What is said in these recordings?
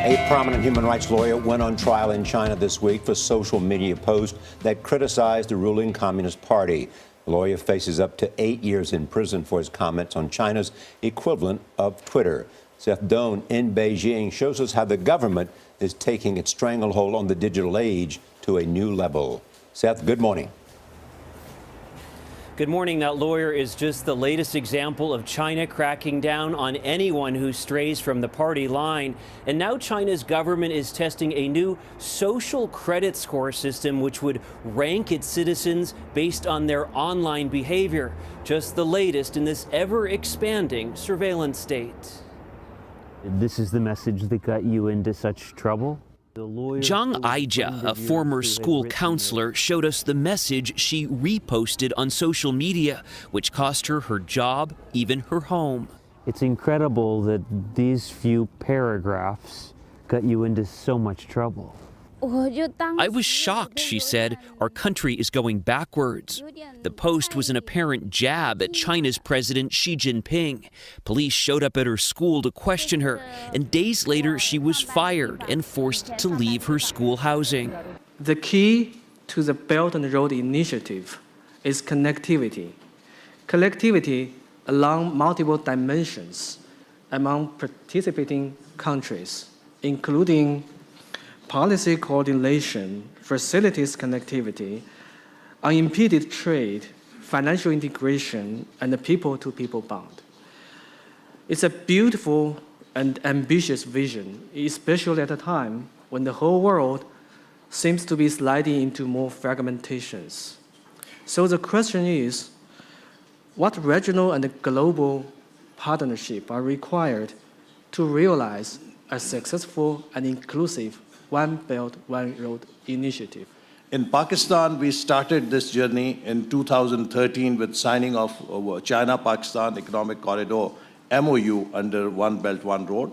A prominent human rights lawyer went on trial in China this week for social media posts that criticized the ruling Communist Party. The lawyer faces up to 8 years in prison for his comments on China's equivalent of Twitter. Seth Doan in Beijing shows us how the government is taking its stranglehold on the digital age to a new level. Seth, good morning. Good morning. That lawyer is just the latest example of China cracking down on anyone who strays from the party line. And now China's government is testing a new social credit score system which would rank its citizens based on their online behavior. Just the latest in this ever-expanding surveillance state. This is the message that got you into such trouble? Zhang Aijia, a former school counselor, showed us the message she reposted on social media, which cost her her job, even her home. It's incredible that these few paragraphs got you into so much trouble. I was shocked, she said. Our country is going backwards. The post was an apparent jab at China's President Xi Jinping. Police showed up at her school to question her, and days later she was fired and forced to leave her school housing. The key to the Belt and Road Initiative is connectivity. Connectivity along multiple dimensions among participating countries, including policy coordination, facilities connectivity, unimpeded trade, financial integration, and the people-to-people bond. It's a beautiful and ambitious vision, especially at a time when the whole world seems to be sliding into more fragmentations. So the question is, what regional and global partnership are required to realize a successful and inclusive One Belt, One Road initiative? In Pakistan, we started this journey in 2013 with signing of China-Pakistan Economic Corridor MOU under One Belt, One Road.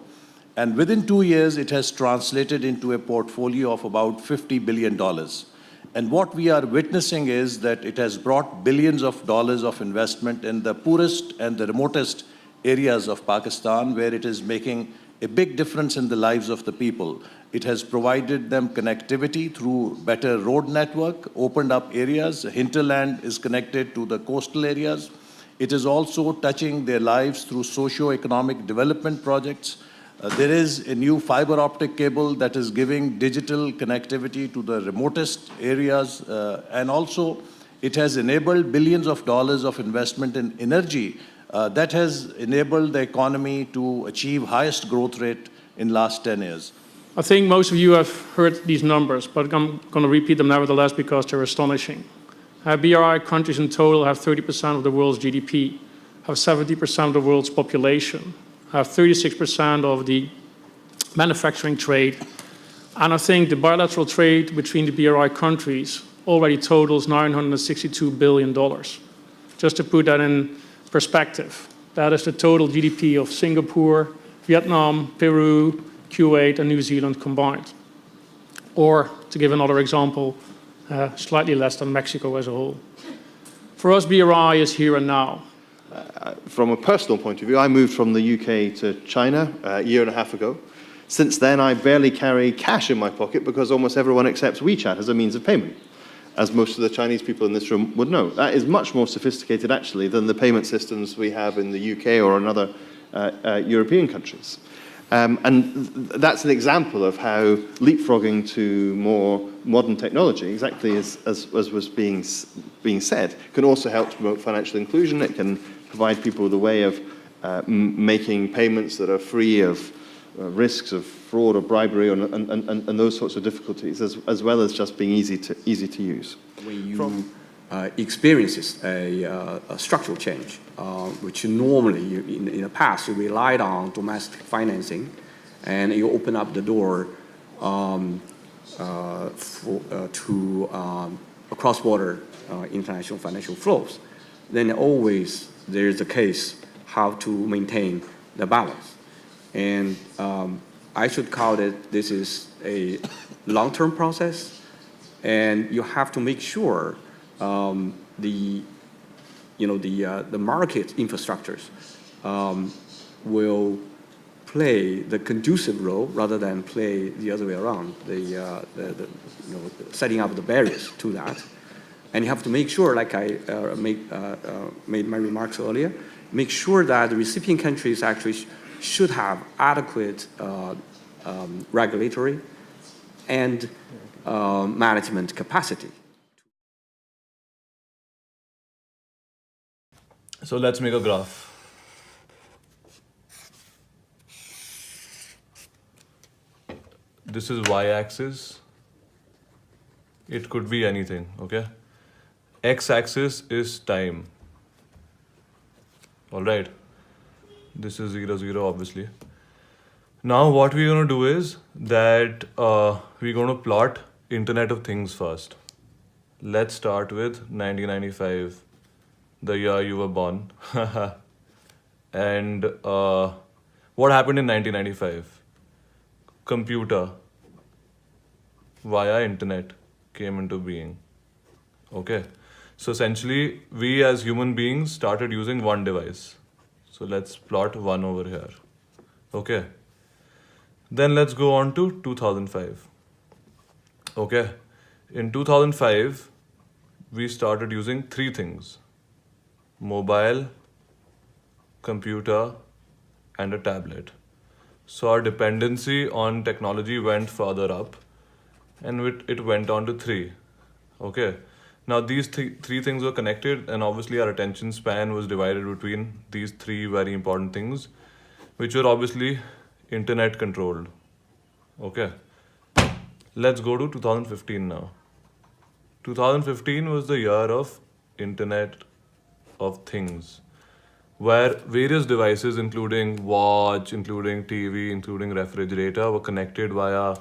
And within 2 years, it has translated into a portfolio of about $50 billion. And what we are witnessing is that it has brought billions of dollars of investment in the poorest and the remotest areas of Pakistan, where it is making a big difference in the lives of the people. It has provided them connectivity through better road network, opened up areas. Hinterland is connected to the coastal areas. It is also touching their lives through socio-economic development projects. There is a new fiber optic cable that is giving digital connectivity to the remotest areas. And also, it has enabled billions of dollars of investment in energy that has enabled the economy to achieve highest growth rate in last 10 years. I think most of you have heard these numbers, but I'm going to repeat them nevertheless because they're astonishing. BRI countries in total have 30% of the world's GDP, have 70% of the world's population, have 36% of the manufacturing trade, and I think the bilateral trade between the BRI countries already totals $962 billion. Just to put that in perspective, that is the total GDP of Singapore, Vietnam, Peru, Kuwait, and New Zealand combined. Or, to give another example, slightly less than Mexico as a whole. For us, BRI is here and now. From a personal point of view, I moved from the UK to China a year and a half ago. Since then, I barely carry cash in my pocket because almost everyone accepts WeChat as a means of payment, as most of the Chinese people in this room would know. That is much more sophisticated, actually, than the payment systems we have in the UK or in other European countries. And that's an example of how leapfrogging to more modern technology, exactly as was being said, can also help to promote financial inclusion. It can provide people with a way of making payments that are free of risks of fraud or bribery and those sorts of difficulties, as well as just being easy to use. When you experiences a structural change, which normally in the past you relied on domestic financing, and you open up the door to cross-border international financial flows, then always there's a case how to maintain the balance. And I should call it, this is a long-term process, and you have to make sure the market infrastructures will play the conducive role rather than play the other way around, setting up the barriers to that. And you have to make sure, like I made my remarks earlier, make sure that the recipient countries actually should have adequate regulatory and management capacity. So let's make a graph. This is y-axis. It could be anything, okay? X-axis is time. All right. This is 0, 0, obviously. Now what we're going to do is that we're going to plot Internet of Things first. Let's start with 1995, the year you were born. And what happened in 1995? Computer via internet came into being. Okay. So essentially, we as human beings started using one device. So let's plot one over here. Okay. Then let's go on to 2005. Okay. In 2005, we started using three things: mobile, computer, and a tablet. So our dependency on technology went further up, and it went on to three. Okay. Now these three things were connected, and obviously our attention span was divided between these three very important things, which were obviously internet controlled. Okay. Let's go to 2015 now. 2015 was the year of Internet of Things, where various devices, including watch, including TV, including refrigerator, were connected via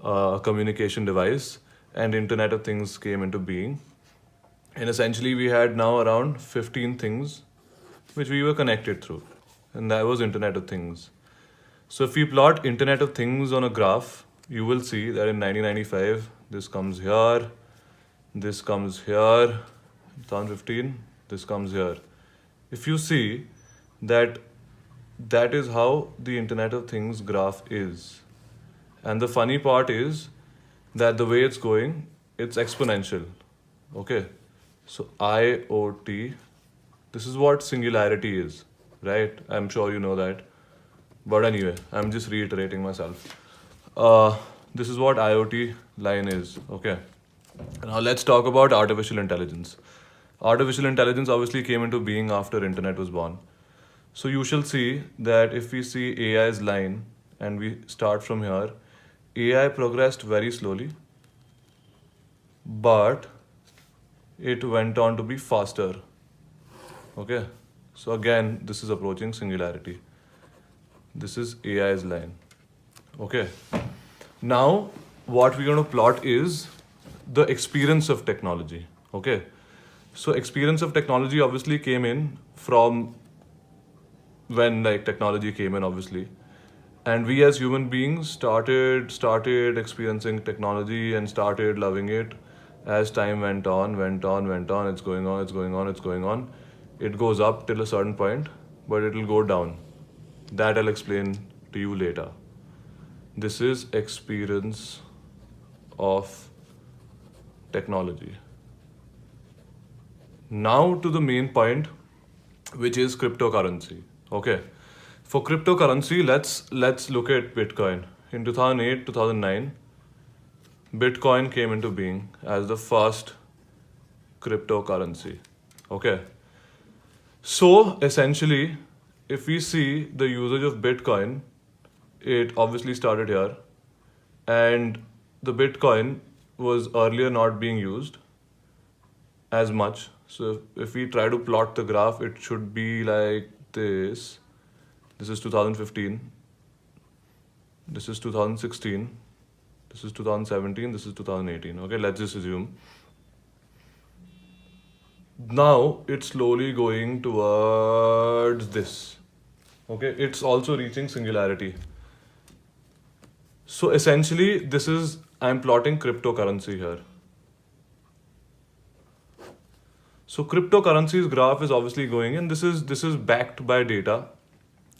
a communication device, and Internet of Things came into being. And essentially we had now around 15 things which we were connected through, and that was Internet of Things. So if we plot Internet of Things on a graph, you will see that in 1995, this comes here, this comes here, 2015, this comes here. If you see that is how the Internet of Things graph is. And the funny part is that the way it's going, it's exponential. Okay. So IoT, this is what singularity is, right? I'm sure you know that. But anyway, I'm just reiterating myself. This is what IoT line is, okay? Now let's talk about artificial intelligence. Artificial intelligence obviously came into being after internet was born. So you shall see that if we see AI's line and we start from here, AI progressed very slowly, but it went on to be faster. Okay. So again, this is approaching singularity. This is AI's line. Okay. Now, what we're going to plot is the experience of technology. Okay. So experience of technology obviously came in from when technology came in, obviously. And we as human beings started experiencing technology and started loving it as time went on, it's going on. It goes up till a certain point, but it will go down. That I'll explain to you later. This is experience of technology. Now to the main point, which is cryptocurrency. Okay. For cryptocurrency, let's look at Bitcoin. In 2008, 2009, Bitcoin came into being as the first cryptocurrency. Okay. So essentially, if we see the usage of Bitcoin, it obviously started here, and the Bitcoin was earlier not being used as much. So if we try to plot the graph, it should be like this. This is 2015. This is 2016. This is 2017. This is 2018. Okay, let's just assume. Now it's slowly going towards this. Okay, it's also reaching singularity. So essentially, I'm plotting cryptocurrency here. So cryptocurrency's graph is obviously going in. This is backed by data.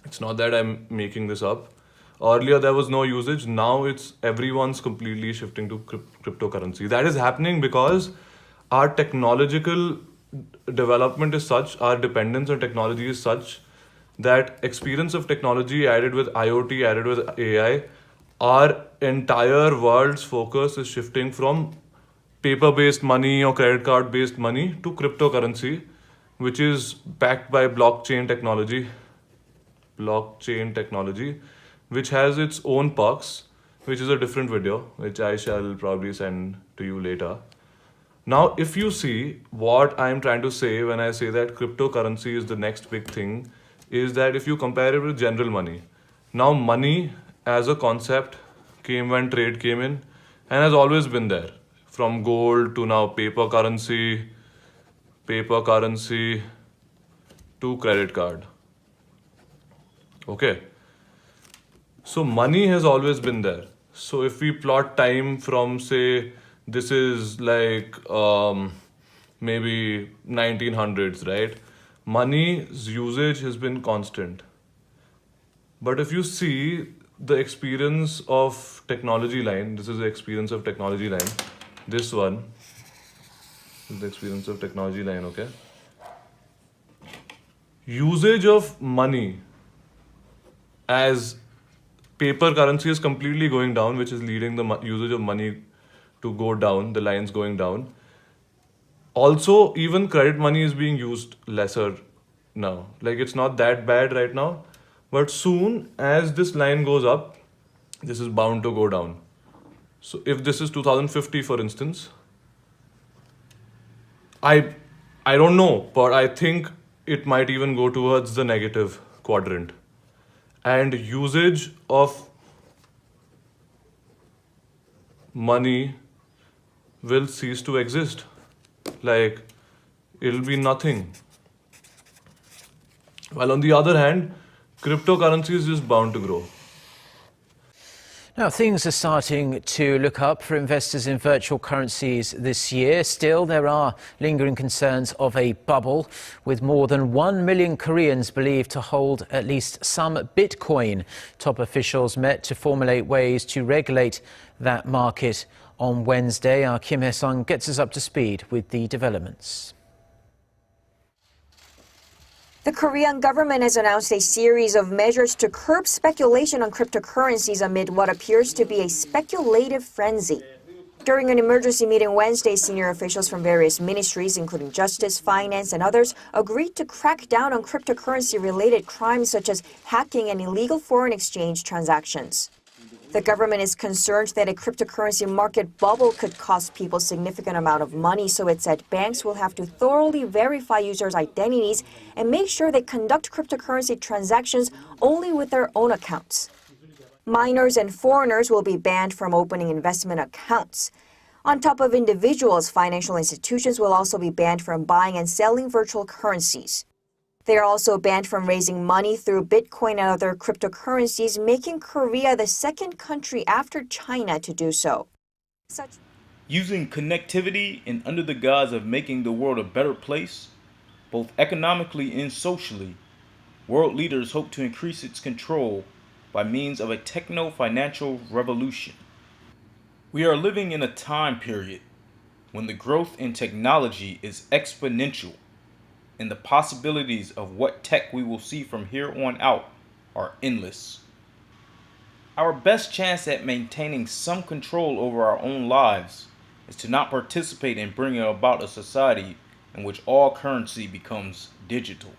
It's not that I'm making this up. Earlier there was no usage. Now it's everyone's completely shifting to cryptocurrency. That is happening because our technological development is such, our dependence on technology is such that experience of technology added with IoT, added with AI, our entire world's focus is shifting from paper-based money or credit card-based money to cryptocurrency, which is backed by blockchain technology, which has its own perks, which is a different video, which I shall probably send to you later. Now, if you see what I'm trying to say when I say that cryptocurrency is the next big thing, is that if you compare it with general money, now money as a concept came when trade came in and has always been there. From gold to now paper currency to credit card. Okay. So money has always been there. So if we plot time from, say, this is like maybe 1900s, right? Money's usage has been constant. But if you see the experience of technology line, this is the experience of technology line. This one is the experience of technology line, okay? Usage of money as paper currency is completely going down, which is leading the usage of money to go down, the lines going down. Also, even credit money is being used lesser now. Like, it's not that bad right now, but soon as this line goes up, this is bound to go down. So if this is 2050, for instance, I don't know, but I think it might even go towards the negative quadrant. And usage of money will cease to exist. Like, it'll be nothing. While on the other hand, cryptocurrency is just bound to grow. Now, things are starting to look up for investors in virtual currencies this year. Still, there are lingering concerns of a bubble, with more than 1 million Koreans believed to hold at least some Bitcoin. Top officials met to formulate ways to regulate that market on Wednesday. Our Kim Hye-sung gets us up to speed with the developments. The Korean government has announced a series of measures to curb speculation on cryptocurrencies amid what appears to be a speculative frenzy. During an emergency meeting Wednesday, senior officials from various ministries, including Justice, Finance, and others, agreed to crack down on cryptocurrency-related crimes such as hacking and illegal foreign exchange transactions. The government is concerned that a cryptocurrency market bubble could cost people a significant amount of money, so it said banks will have to thoroughly verify users' identities and make sure they conduct cryptocurrency transactions only with their own accounts. Minors and foreigners will be banned from opening investment accounts. On top of individuals, financial institutions will also be banned from buying and selling virtual currencies. They are also banned from raising money through Bitcoin and other cryptocurrencies, making Korea the second country after China to do so. Using connectivity and under the guise of making the world a better place, both economically and socially, world leaders hope to increase its control by means of a techno-financial revolution. We are living in a time period when the growth in technology is exponential, and the possibilities of what tech we will see from here on out are endless. Our best chance at maintaining some control over our own lives is to not participate in bringing about a society in which all currency becomes digital.